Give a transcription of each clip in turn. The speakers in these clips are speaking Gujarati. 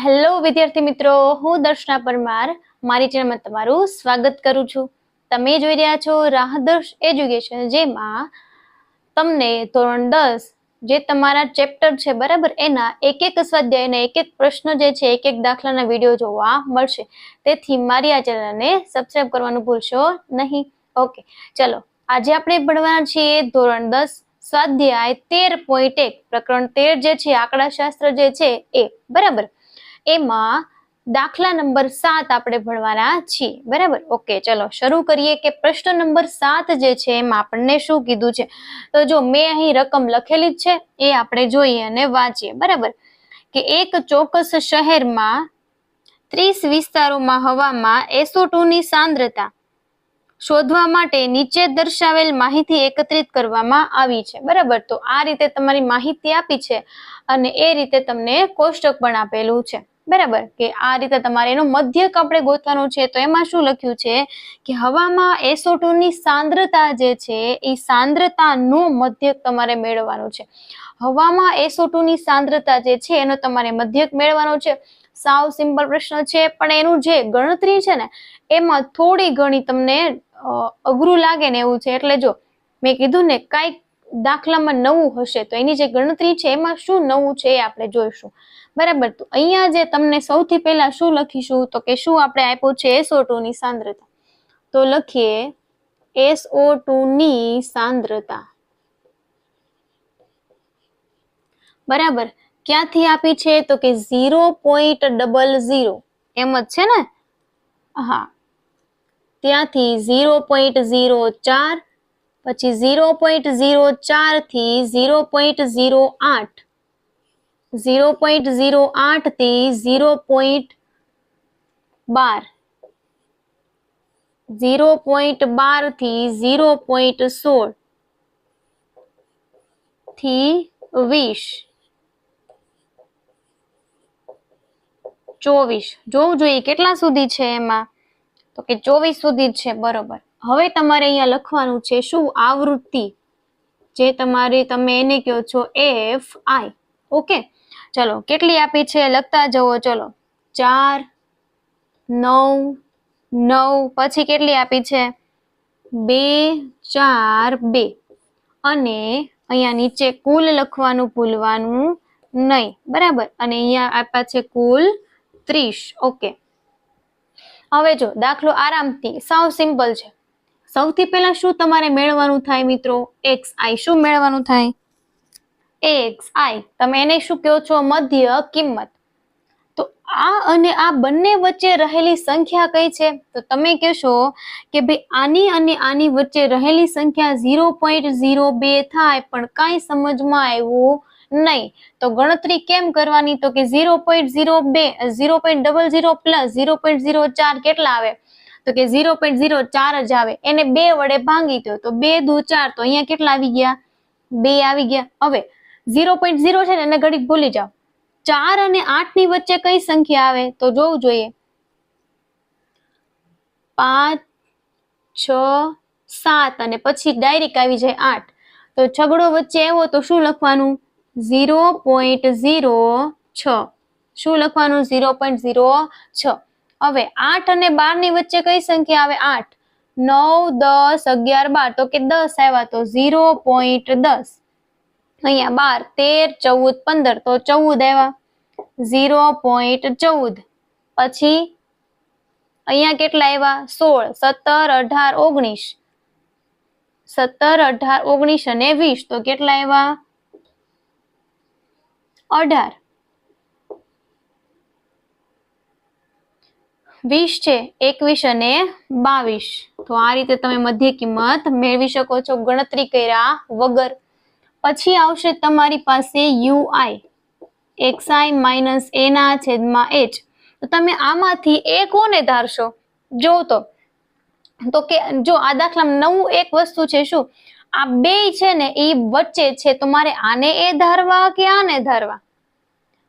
હેલો વિદ્યાર્થી મિત્રો, હું દર્શના પરમાર મારી ચેનલમાં તમારું સ્વાગત કરું છું. તમે જોઈ રહ્યા છો રાહદર્શ એજ્યુકેશન, જેમાં તમને ધોરણ 10 જે તમારા ચેપ્ટર છે બરાબર, એના એક એક સ્વાધ્યાયના એક એક પ્રશ્ન જે છે, એક એક દાખલાના વિડીયો જોવા મળશે. તેથી મારી આ ચેનલને સબસ્ક્રાઇબ કરવાનું ભૂલશો નહીં. ઓકે, ચલો આજે આપણે ભણવાના છીએ ધોરણ 10 સ્વાધ્યાય 13.1 પ્રકરણ 13 જે છે આંકડાશાસ્ત્ર જે છે એ બરાબર. એમાં દાખલા નંબર 7 આપણે ભણવાના છીએ બરાબર. ઓકે, ચલો શરૂ કરીએ કે પ્રશ્ન નંબર 7 જે છે એમાં આપણને શું કીધું છે. તો જો મેં અહીં રકમ લખેલી જ છે, એ આપણે જોઈએ અને વાંચીએ બરાબર. કે એક ચોક્કસ શહેરમાં 30 વિસ્તારોમાં હવામાં SO2 ની સાંદ્રતા શોધવા માટે નીચે દર્શાવેલ માહિતી એકત્રિત કરવામાં આવી છે બરાબર. તો આ રીતે તમારી માહિતી આપી છે અને એ રીતે તમને કોષ્ટક પણ આપેલું છે બરાબર. કે આ રીતે તમારે એનું મધ્યક આપણે ગોતવાનું છે. તો એમાં શું લખ્યું છે કે હવામાં SO2 ની સાંદ્રતા જે છે એ સાંદ્રતાનો મધ્યક તમારે મેળવવાનું છે. હવામાં SO2 ની સાંદ્રતા જે છે એનો તમારે મધ્યક મેળવવાનો છે. સાવ સિમ્પલ પ્રશ્ન છે, પણ એનું જે ગણતરી છે ને એમાં થોડી ઘણી તમને અઘરું લાગે ને એવું છે. એટલે જો મેં કીધું ને કાંઈક દાખલામાં નવું હશે, તો એની જે ગણતરી છે એમાં શું નવું છે એ આપણે જોઈશું બરાબર. તો અહીંયા જે તમને સૌથી પહેલા શું લખીશું, તો કે શું આપણે આપ્યું છે SO2 ની સાંદ્રતા. તો લખીએ SO2 ની સાંદ્રતા બરાબર. ક્યાંથી આપી છે, તો કે 0.00 એમ જ છે ને. હા, ત્યાંથી 0.04, પછી 0.04 થી 0.08, 0.08 થી 0.12, 0.12 થી 0.16 થી 20, 24. જોવું જોઈએ કેટલા સુધી છે એમાં, તો કે 24 સુધી જ છે બરોબર. હવે તમારે અહીંયા લખવાનું છે શું, આવૃત્તિ જે તમારી, તમે એને કહો છો FI. ઓકે, ચલો કેટલી આપી છે લખતા જવો. ચલો 4, 9, 9, પછી કેટલી આપી છે 2, 4, 2, અને અહીંયા નીચે કુલ લખવાનું ભૂલવાનું નહીં બરાબર. અને અહીંયા આપ્યા છે કુલ 30. ઓકે, હવે જો દાખલો આરામથી સાવ સિમ્પલ છે. સૌથી પહેલા શું તમારે મેળવવાનું થાય મિત્રો, XI. શું મેળવવાનું થાય, XI. તમે એને શું કહો છો, મધ્ય કિંમત. તો આ અને આ બંને વચ્ચે રહેલી સંખ્યા કઈ છે, તો તમે કહેશો કે ભાઈ આની અને આની વચ્ચે રહેલી સંખ્યા 0.02 થાય, પણ કાંઈ સમજમાં આવ્યું નહીં. તો ગણતરી કેમ કરવાની, તો કે 0.02, 0.00 પ્લસ 0.04 કેટલા આવે, તો કે 0.04 જ આવે. એને 2 વડે ભાંગી દો તો 2 દુ 4, તો અહીંયા કેટલા આવી ગયા, 2 આવી ગયા. હવે 0.0 છે ને એને ઘડીક ભૂલી જાઓ. 4 અને 8 ની વચ્ચે કઈ સંખ્યા આવે, તો જોવું જોઈએ. 5, 6, 7 અને પછી ડાયરેક્ટ આવી જાય 8. તો છગડો વચ્ચે આવ્યો તો શું લખવાનું, 0.06. શું લખવાનું, 0.06. હવે 8 અને 12 ની વચ્ચે કઈ સંખ્યા આવે, 8, 9, 10, 11, 12, તો કે 10 આવ્યા તો 0.10. અહીંયા 12, 13, 14, 15, તો 14 આવ્યા 0.14. પછી અહીંયા કેટલા આવ્યા, 16, 17, 18, 19, 17, 18, 19 અને 20, તો કેટલા આવ્યા 18. 20 છે, 21 અને 22. તો આ રીતે તમે મધ્ય કિંમત મેળવી શકો છો ગણતરી કર્યા વગર. પછી આવશે તમારી પાસે UI, XI માઇનસ A ના છેદમાં H. તો તમે આમાંથી એ કોને ધારશો, જો તો કે જો આ દાખલામાં નવું એક વસ્તુ છે, શું આ બે છે ને એ વચ્ચે છે, તો મારે આને એ ધારવા કે આને ધારવા.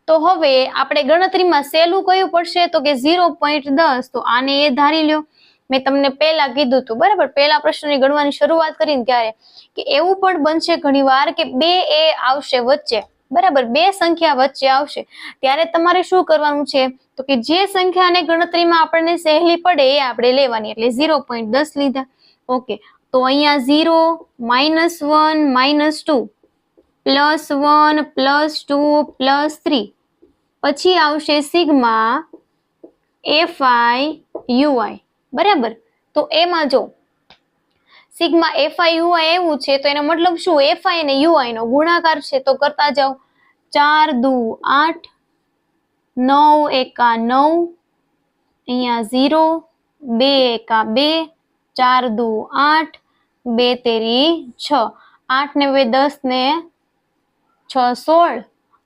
તો હવે આપણે ગણતરીમાં સહેલું કયું પડશે, તો કે 0.10. તો આને એ ધારી લ્યો. મેં તમને પહેલા કીધું હતું બરાબર, પહેલા પ્રશ્નની ગણવાની શરૂઆત કરીને ત્યારે, કે એવું પણ બનશે ઘણીવાર કે 2 એ આવશે વચ્ચે બરાબર, બે સંખ્યા વચ્ચે આવશે ત્યારે તમારે શું કરવાનું છે તો કે જે સંખ્યાને ગણતરીમાં આપણને સહેલી પડે એ આપણે લેવાની, એટલે 0.10 લીધા. ઓકે, તો અહીંયા 0, -1, -2, +1, +2, +3, પછી આવશે સિગ્મા FI/UI. બરાબર, તો એમાં જો સિગ્મા FI/UI એવું છે તો એનો મતલબ શું, FI અને UI નો ગુણાકાર છે, તો કરતા જાઓ. 4 દુ 8, 9 એકા 9, અહીંયા 0, 2 એકા 2, 4 દુ 8, 2 તેરી 6, 8 ને 2 10 ને 6 16,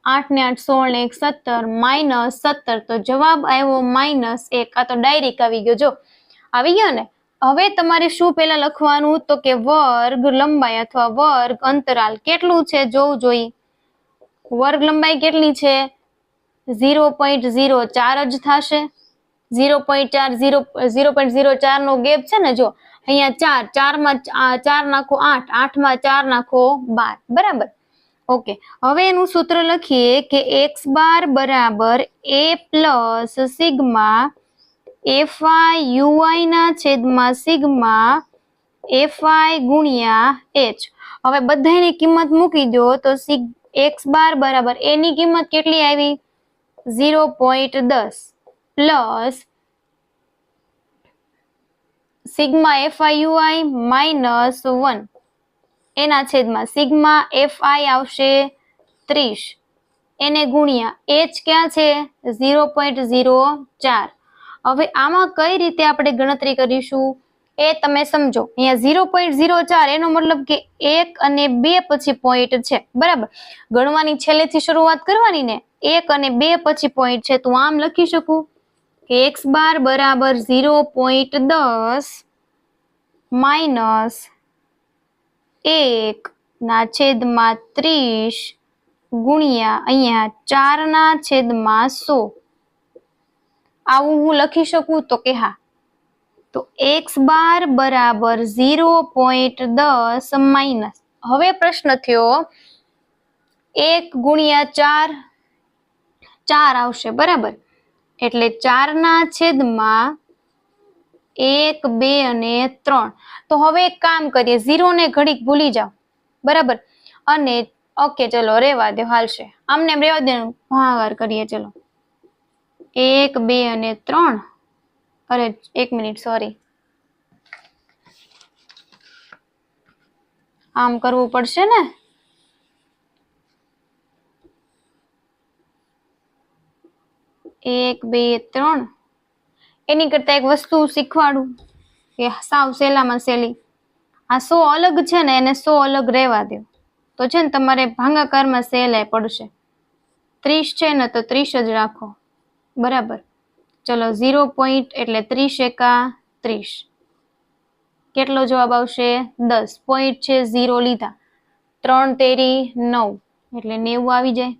8 ને 8 16 ને 1 17, -17, તો જવાબ આવ્યો -1. આ તો ડાયરેક્ટ આવી ગયો, જો આવી ગયો ને. હવે તમારે શું પેલા લખવાનું તો કે વર્ગ લંબાઈ અથવા વર્ગ અંતરાલ કેટલું છે જોવું જોઈએ. વર્ગ લંબાઈ કેટલી છે 0.04 જ થશે. 0.04 નો ગેપ છે ને, જો અહીંયા 4 માં 4 નાખો 8, 8 માં 4 નાખો 12. બરાબર, ઓકે. હવે એનું સૂત્ર લખીએ કે x બાર બરાબર a પ્લસ સિગ્મા FI/UI ના છેદમાં સિગ્મા FI ગુણ્યા h. હવે બધાની કિંમત મૂકી દો તો x બાર બરાબર a ની કિંમત કેટલી આવી 0.10 પ્લસ સિગ્મા FI/UI -1 એના છેદમાં સિગ્મા FI આવશે 30, એને ગુણ્યા h ક્યાં છે 0.04. હવે આમાં કઈ રીતે આપણે ગણતરી કરીશું એ તમે સમજો. અહીંયા 0.04 એનો મતલબ કે 1 અને 2 પછી પોઈન્ટ છે. બરાબર, ગણવાની છેલ્લેથી શરૂઆત કરવાની ને, 1 અને 2 પછી પોઈન્ટ છે, તો આમ લખી શકું કે x બાર બરાબર 0.10 માઇનસ 1 ના છેદમાં 30 ગુણ્યા અહીંયા 4 ના છેદમાં 100. આવું હું લખી શકું તો કે હા. તો x બાર બરાબર 0.10 માઇનસ, હવે પ્રશ્ન થયો 1 ગુણ્યા 4 4 આવશે. બરાબર, એટલે 4 ના છેદમાં 1, 2 અને 3. તો હવે એક કામ કરીએ, 0 ને ઘડીક ભૂલી જાઓ. બરાબર, અને ઓકે ચલો રેવા દો, હાલશે, આમને એમ રેવા દે, ભાગાકાર કરીએ. ચલો 1, 2 અને 3. અરે 1 મિનિટ, સોરી, આમ કરવું પડશે ને. એક બે 3. એની કરતા એક વસ્તુ શીખવાડું કે સાવ સહેલામાં સહેલી, આ 100 અલગ છે ને એને 100 અલગ રહેવા દો, તો છે ને તમારે ભાગાકારમાં સહેલાઈ પડશે. 30 છે ને તો 30 જ રાખો. બરાબર, ચલો 0 પોઈન્ટ એટલે 30 એકા 30, કેટલો જવાબ આવશે 10. પોઈન્ટ છે 0 લીધા, 3 તેરી 9 એટલે 90 આવી જાય.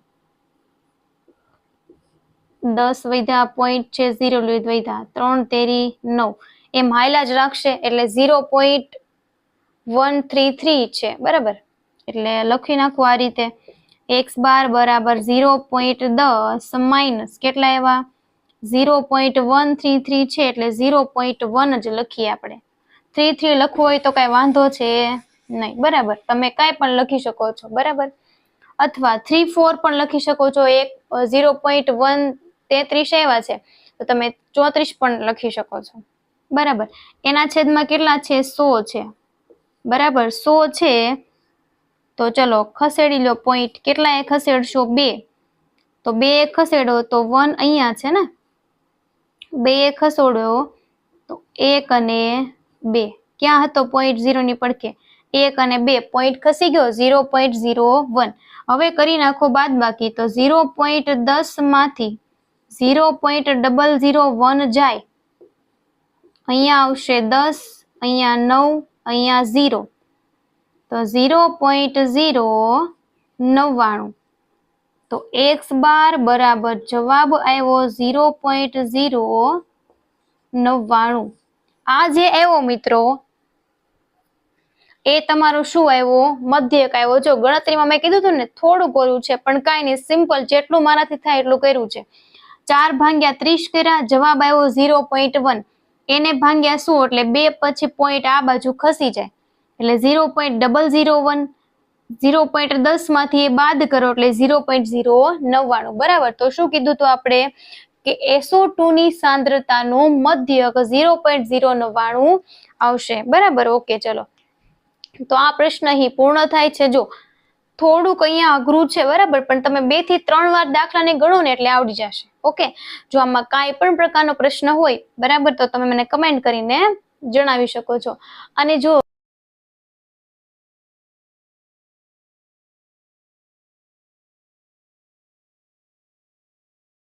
10 વધ્યા, પોઈન્ટ છે 0 વધ્યા, 3 તેરી 9, એમ હાયલા જ રાખશે, એટલે 0.133 છે. બરાબર, એટલે લખી નાખું આ રીતે, x બાર બરાબર 0.10 માઇનસ કેટલા એવા 0.133 છે, એટલે 0.1 જ લખીએ આપણે. 33 લખવું હોય તો કઈ વાંધો છે નહીં. બરાબર, તમે કાંઈ પણ લખી શકો છો. બરાબર, અથવા 34 પણ લખી શકો છો. 0.133 એવા છે તો તમે 34 પણ લખી શકો છો. બરાબર, એના છેદમાં કેટલા છે 100 છે. બરાબર, 100 છે તો ચલો ખસેડી લો પોઈન્ટ, કેટલા એ ખસેડશો 2, તો 2 ખસેડો તો 1 અહીંયા છે ને, 2 ખસેડો તો 1 અને 2 ક્યાં હતો પોઈન્ટ 0 ની પડખે, 1 અને 2 પોઈન્ટ ખસી ગયો 0.01. હવે કરી નાખો બાદબાકી, તો 0.10 માંથી 0.001 જાય, અહીંયા આવશે 10, અહીંયા 9, અહીંયા 0, તો 0.099. તો x બાર બરાબર જવાબ આવ્યો 0.099. આ જે આવ્યો મિત્રો એ તમારો શું આવ્યો? મધ્યક આવ્યો. જો ગણતરીમાં મેં કીધું હતું ને થોડું કર્યું છે, પણ કાંઈ નહીં, સિમ્પલ, જેટલું મારાથી થાય એટલું કર્યું છે. 4/30 કર્યા, જવાબ આવ્યો 0.1. એને ભાગ્યા શું એટલે 2 પછી પોઈન્ટ આ બાજુ ખસી જાય એટલે 0.001. 0.10 માંથી એ બાદ કરો એટલે 0.099. બરાબર. તો શું કીધું તો આપણે કે SO2 ની સાંદ્રતાનું મધ્યક 0.099 આવશે. બરાબર. ઓકે, ચલો. તો આ પ્રશ્ન અહીં પૂર્ણ થાય છે. જો થોડુંક અહીંયા અઘરું છે, બરાબર, પણ તમે 2 થી 3 વાર દાખલાને ગણો ને એટલે આવડી જશે. ઓકે. જો આમાં કાંઈ પણ પ્રકારનો પ્રશ્ન હોય, બરાબર, તો તમે મને કમેન્ટ કરીને જણાવી શકો છો. અને જો